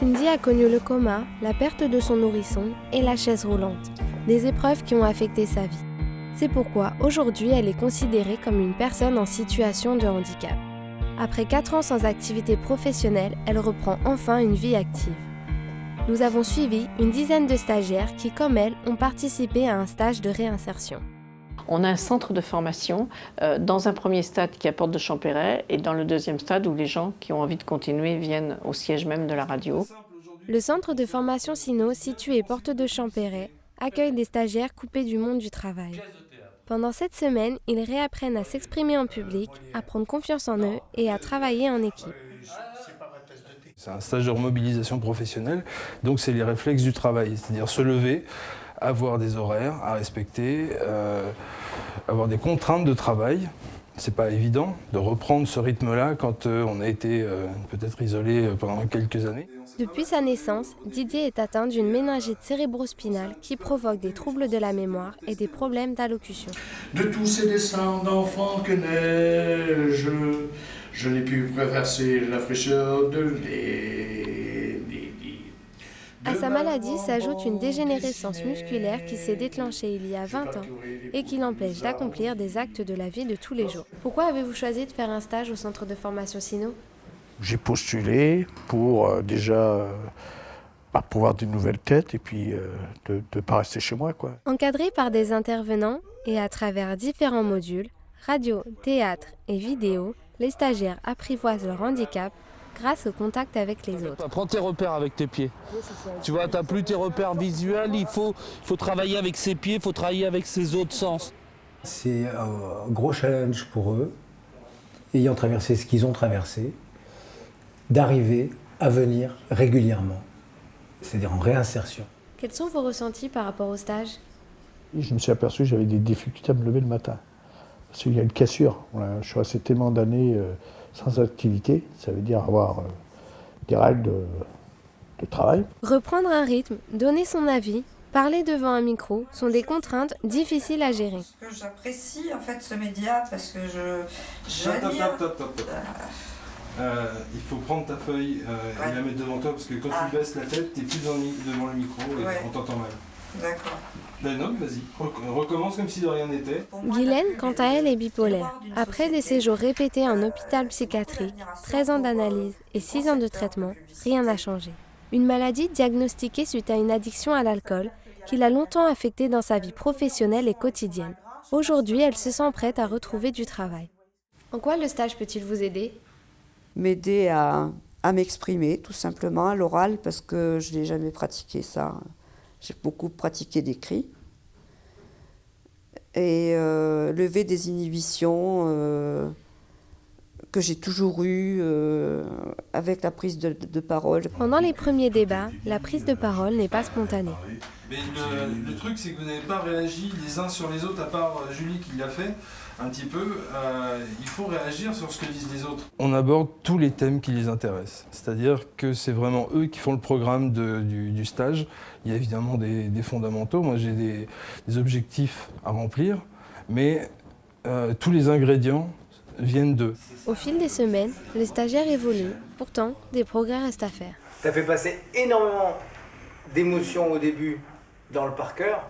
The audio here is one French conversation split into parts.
Cindy a connu le coma, la perte de son nourrisson et la chaise roulante, des épreuves qui ont affecté sa vie. C'est pourquoi aujourd'hui elle est considérée comme une personne en situation de handicap. Après 4 ans sans activité professionnelle, elle reprend enfin une vie active. Nous avons suivi une dizaine de stagiaires qui, comme elle, ont participé à un stage de réinsertion. On a un centre de formation dans un premier stade qui est à Porte de Champéret et dans le deuxième stade où les gens qui ont envie de continuer viennent au siège même de la radio. Le centre de formation Sino, situé Porte de Champéret, accueille des stagiaires coupés du monde du travail. Pendant cette semaine, ils réapprennent à s'exprimer en public, à prendre confiance en eux et à travailler en équipe. C'est un stage de remobilisation professionnelle, donc c'est les réflexes du travail, c'est-à-dire se lever, avoir des horaires à respecter, avoir des contraintes de travail. C'est pas évident de reprendre ce rythme-là quand on a été peut-être isolé pendant quelques années. Depuis sa naissance, Didier est atteint d'une méningite cérébrospinale qui provoque des troubles de la mémoire et des problèmes d'allocution. De tous ces dessins d'enfants que neige, je n'ai pu traverser la fraîcheur de À sa maladie s'ajoute une dégénérescence musculaire qui s'est déclenchée il y a 20 ans et qui l'empêche d'accomplir des actes de la vie de tous les jours. Pourquoi avez-vous choisi de faire un stage au centre de formation Sino ? J'ai postulé pour déjà pour voir de nouvelles têtes et puis de ne pas rester chez moi, quoi. Encadré par des intervenants et à travers différents modules, radio, théâtre et vidéo, les stagiaires apprivoisent leur handicap grâce au contact avec les autres. Prends tes repères avec tes pieds. Tu vois, tu n'as plus tes repères visuels, il faut travailler avec ses pieds, il faut travailler avec ses autres sens. C'est un gros challenge pour eux, ayant traversé ce qu'ils ont traversé, d'arriver à venir régulièrement, c'est-à-dire en réinsertion. Quels sont vos ressentis par rapport au stage ? Je me suis aperçu que j'avais des difficultés à me lever le matin. Parce qu'il y a une cassure. Voilà, je suis resté tellement d'années sans activité, ça veut dire avoir des règles de travail. Reprendre un rythme, donner son avis, parler devant un micro sont des contraintes difficiles à gérer. Ce que j'apprécie en fait ce média parce que j'admire... Il faut prendre ta feuille et la mettre devant toi parce que quand tu baisses la tête, tu n'es plus devant le micro et on t'entend mal. D'accord. Ben non, vas-y, recommence comme si de rien n'était. Guylaine, quant à elle, est bipolaire. Après des séjours répétés en hôpital psychiatrique, 13 ans d'analyse et 6 ans de traitement, rien n'a changé. Une maladie diagnostiquée suite à une addiction à l'alcool qui l'a longtemps affectée dans sa vie professionnelle et quotidienne. Aujourd'hui, elle se sent prête à retrouver du travail. En quoi le stage peut-il vous aider ? M'aider à m'exprimer, tout simplement, à l'oral, parce que je n'ai jamais pratiqué ça. J'ai beaucoup pratiqué d'écrit. Et lever des inhibitions que j'ai toujours eues avec la prise de parole. Pendant les premiers débats, la prise de parole n'est pas spontanée. Mais le truc, c'est que vous n'avez pas réagi les uns sur les autres, à part Julie qui l'a fait un petit peu. Il faut réagir sur ce que disent les autres. On aborde tous les thèmes qui les intéressent. C'est-à-dire que c'est vraiment eux qui font le programme du stage. Il y a évidemment des fondamentaux. Moi, j'ai des objectifs à remplir, mais tous les ingrédients viennent d'eux. Au fil des semaines, les stagiaires évoluent. Pourtant, des progrès restent à faire. Ça fait passer énormément d'émotions au début dans le par cœur,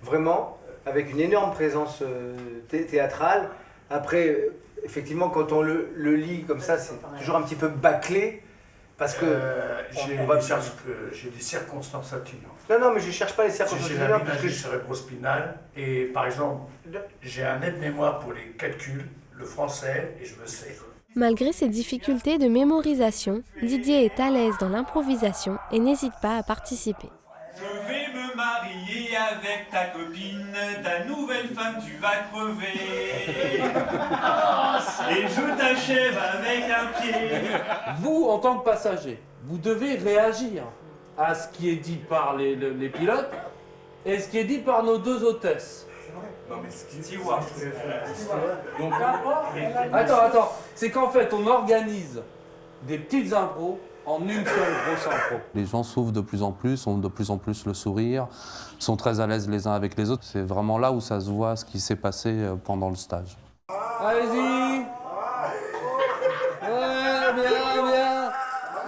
vraiment, avec une énorme présence théâtrale. Après, effectivement, quand on le lit comme ça, c'est toujours un petit peu bâclé, parce que j'ai des circonstances atténuantes. Non, mais je cherche pas les circonstances J'ai atténuantes. la méningite cérébrospinale et par exemple, j'ai un aide-mémoire pour les calculs, le français, et je le sais. Malgré ses difficultés de mémorisation, Didier est à l'aise dans l'improvisation et n'hésite pas à participer. Je vais me marier avec ta copine, ta nouvelle femme tu vas crever. Et je t'achève avec un pied. Vous, en tant que passager, vous devez réagir à ce qui est dit par les pilotes et ce qui est dit par nos deux hôtesses. Non mais steward. Donc, attends, c'est qu'en fait on organise des petites impros en une seule grosse impro. Les gens s'ouvrent de plus en plus, ont de plus en plus le sourire, sont très à l'aise les uns avec les autres. C'est vraiment là où ça se voit ce qui s'est passé pendant le stage. Allez-y. Ouais, bien.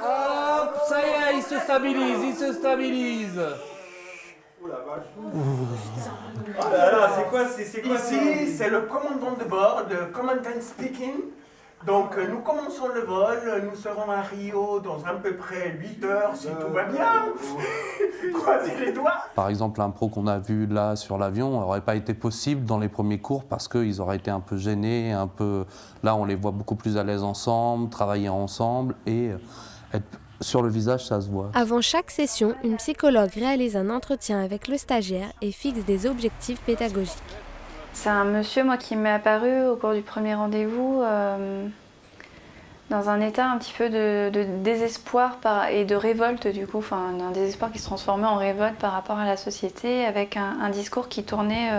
Hop, ça y est, stabilise, il se stabilise. Oh la vache. Oh là là, c'est quoi Ici, c'est le commandant de bord, le commandant speaking. Donc, nous commençons le vol, nous serons à Rio dans à peu près 8 heures, si tout va bien. Croisez les doigts. Par exemple, l'impro qu'on a vu là sur l'avion n'aurait pas été possible dans les premiers cours parce qu'ils auraient été un peu gênés, un peu... Là, on les voit beaucoup plus à l'aise ensemble, travailler ensemble et être... sur le visage, ça se voit. Avant chaque session, une psychologue réalise un entretien avec le stagiaire et fixe des objectifs pédagogiques. C'est un monsieur, moi, qui m'est apparu au cours du premier rendez-vous dans un état un petit peu de désespoir et de révolte, du coup, enfin, un désespoir qui se transformait en révolte par rapport à la société, avec un discours qui tournait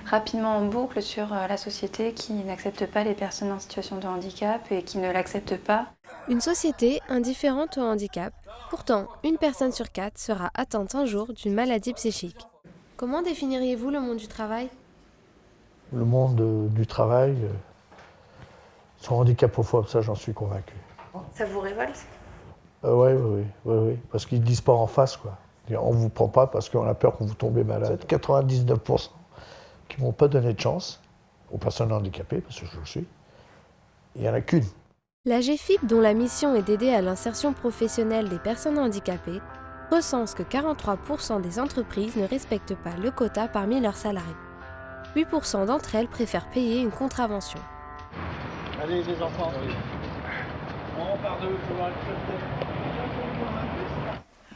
rapidement en boucle sur la société qui n'accepte pas les personnes en situation de handicap et qui ne l'accepte pas. Une société indifférente au handicap. Pourtant, une personne sur 4 sera atteinte un jour d'une maladie psychique. Comment définiriez-vous le monde du travail ? Le monde du travail, son handicapophobe, ça j'en suis convaincu. Ça vous révolte ? Oui, parce qu'ils ne disent pas en face, quoi. On ne vous prend pas parce qu'on a peur qu'on vous tombe malade. 99% qui ne vont pas donner de chance aux personnes handicapées, parce que je le suis. Il n'y en a qu'une. La GFIP, dont la mission est d'aider à l'insertion professionnelle des personnes handicapées, recense que 43% des entreprises ne respectent pas le quota parmi leurs salariés. 8% d'entre elles préfèrent payer une contravention. Allez les enfants. On part de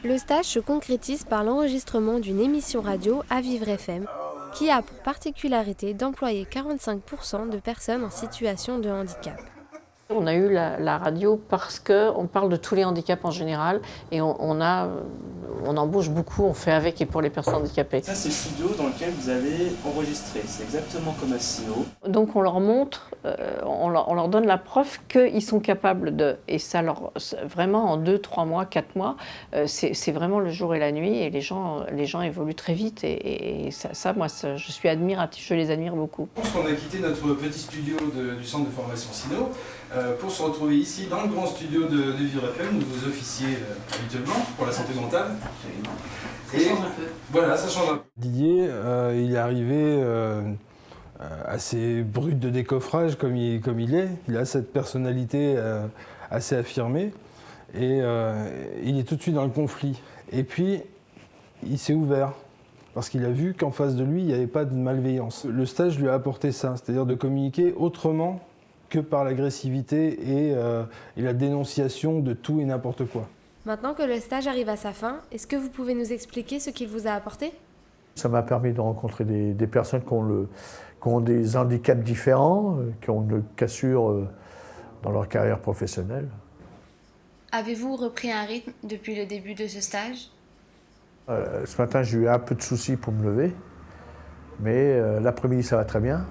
Le stage se concrétise par l'enregistrement d'une émission radio à Vivre FM, qui a pour particularité d'employer 45% de personnes en situation de handicap. On a eu la radio parce qu'on parle de tous les handicaps en général et on embauche beaucoup, on fait avec et pour les personnes handicapées. Ça, c'est le studio dans lequel vous avez enregistré. C'est exactement comme à Sino. Donc on leur montre, on leur donne la preuve qu'ils sont capables de... Et ça vraiment en 2, 3 mois, 4 mois, c'est vraiment le jour et la nuit et les gens évoluent très vite et ça moi, je les admire beaucoup. Je pense qu'on a quitté notre petit studio du centre de formation Sino pour se retrouver ici dans le grand studio de Vivre FM où vous officiez habituellement pour la santé mentale. Ça change un peu. Voilà, ça change un peu. Didier, il est arrivé assez brut de décoffrage comme il est. Il a cette personnalité assez affirmée et il est tout de suite dans le conflit. Et puis, il s'est ouvert. Parce qu'il a vu qu'en face de lui, il n'y avait pas de malveillance. Le stage lui a apporté ça, c'est-à-dire de communiquer autrement que par l'agressivité et la dénonciation de tout et n'importe quoi. Maintenant que le stage arrive à sa fin, est-ce que vous pouvez nous expliquer ce qu'il vous a apporté ? Ça m'a permis de rencontrer des personnes qui ont des handicaps différents, qui ont une cassure dans leur carrière professionnelle. Avez-vous repris un rythme depuis le début de ce stage ? Ce matin, j'ai eu un peu de soucis pour me lever, mais l'après-midi, ça va très bien.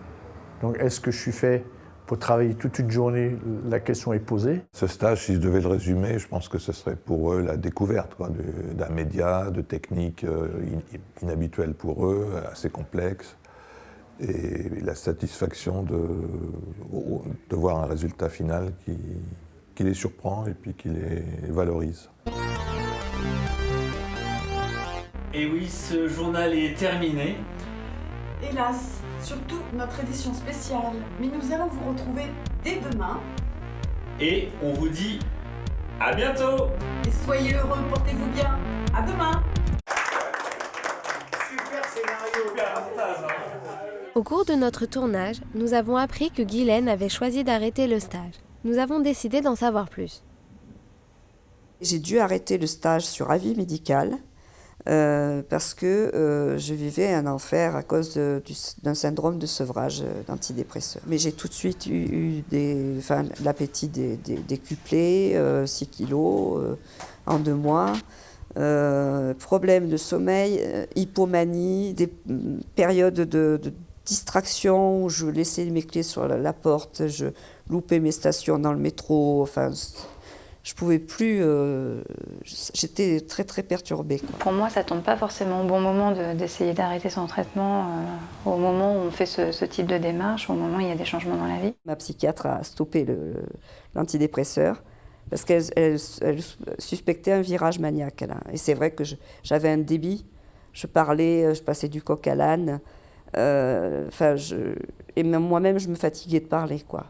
Donc, est-ce que je suis fait pour travailler toute une journée? La question est posée. Ce stage, si je devais le résumer, je pense que ce serait pour eux la découverte d'un média, de techniques inhabituelles pour eux, assez complexes, et la satisfaction de voir un résultat final qui les surprend et puis qui les valorise. Et oui, ce journal est terminé. Hélas, surtout notre édition spéciale. Mais nous allons vous retrouver dès demain. Et on vous dit à bientôt. Et soyez heureux, portez-vous bien. À demain. Super scénario. Au cours de notre tournage, nous avons appris que Guylaine avait choisi d'arrêter le stage. Nous avons décidé d'en savoir plus. J'ai dû arrêter le stage sur avis médical. Parce que je vivais un enfer à cause d'un syndrome de sevrage d'antidépresseurs. Mais j'ai tout de suite eu l'appétit décuplé, 6 kilos en 2 mois, problèmes de sommeil, hypomanie, des périodes de distraction où je laissais mes clés sur la porte, je loupais mes stations dans le métro, enfin... Je pouvais plus, j'étais très très perturbée. Pour moi, ça tombe pas forcément au bon moment d'essayer d'arrêter son traitement au moment où on fait ce type de démarche, au moment où il y a des changements dans la vie. Ma psychiatre a stoppé l'antidépresseur parce qu'elle suspectait un virage maniaque. Là. Et c'est vrai que j'avais un débit, je parlais, je passais du coq à l'âne, et même moi-même je me fatiguais de parler, quoi.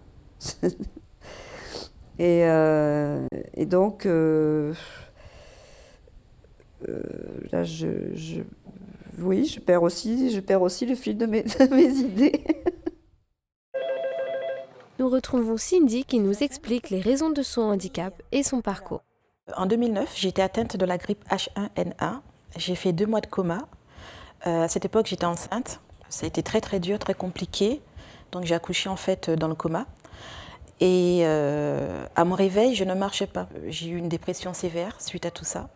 et donc, là, oui, je perds aussi le fil de mes idées. Nous retrouvons Cindy qui nous explique les raisons de son handicap et son parcours. En 2009, j'ai été atteinte de la grippe H1N1. J'ai fait 2 mois de coma. À cette époque, j'étais enceinte. Ça a été très très dur, très compliqué. Donc j'ai accouché en fait dans le coma. Et à mon réveil, je ne marchais pas. J'ai eu une dépression sévère suite à tout ça.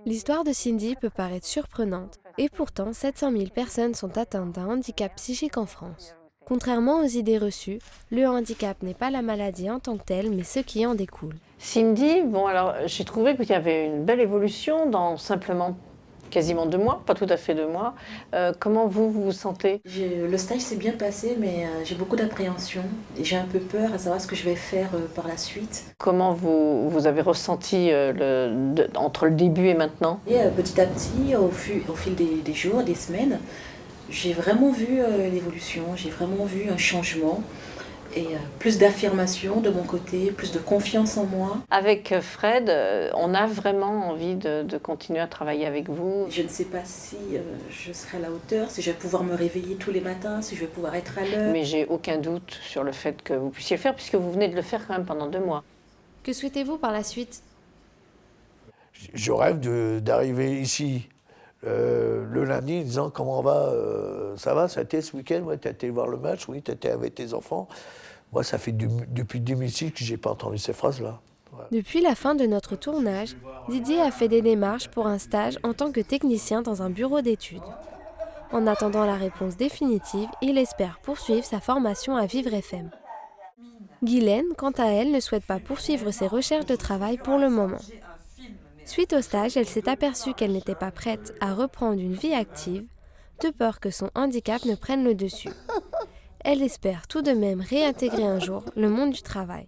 L'histoire de Cindy peut paraître surprenante, et pourtant 700 000 personnes sont atteintes d'un handicap psychique en France. Contrairement aux idées reçues, le handicap n'est pas la maladie en tant que telle, mais ce qui en découle. Cindy, bon alors j'ai trouvé qu'il y avait une belle évolution dans simplement quasiment 2 mois, pas tout à fait 2 mois. Comment vous vous sentez? Le stage s'est bien passé, mais j'ai beaucoup d'appréhension. J'ai un peu peur à savoir ce que je vais faire par la suite. Comment vous avez ressenti entre le début et maintenant? Et petit à petit, au fil des jours, des semaines, j'ai vraiment vu l'évolution, j'ai vraiment vu un changement. Et plus d'affirmation de mon côté, plus de confiance en moi. Avec Fred, on a vraiment envie de continuer à travailler avec vous. Je ne sais pas si je serai à la hauteur, si je vais pouvoir me réveiller tous les matins, si je vais pouvoir être à l'heure. Mais j'ai aucun doute sur le fait que vous puissiez le faire, puisque vous venez de le faire quand même pendant 2 mois. Que souhaitez-vous par la suite? Je rêve d'arriver ici le lundi en disant comment on va, ça va, ça a été ce week-end, ouais, t'as été voir le match, oui, t'étais avec tes enfants. Moi, ça fait depuis 2006 que j'ai pas entendu ces phrases-là. Ouais. Depuis la fin de notre tournage, Didier a fait des démarches pour un stage en tant que technicien dans un bureau d'études. En attendant la réponse définitive, il espère poursuivre sa formation à Vivre FM. Guylaine, quant à elle, ne souhaite pas poursuivre ses recherches de travail pour le moment. Suite au stage, elle s'est aperçue qu'elle n'était pas prête à reprendre une vie active, de peur que son handicap ne prenne le dessus. Elle espère tout de même réintégrer un jour le monde du travail.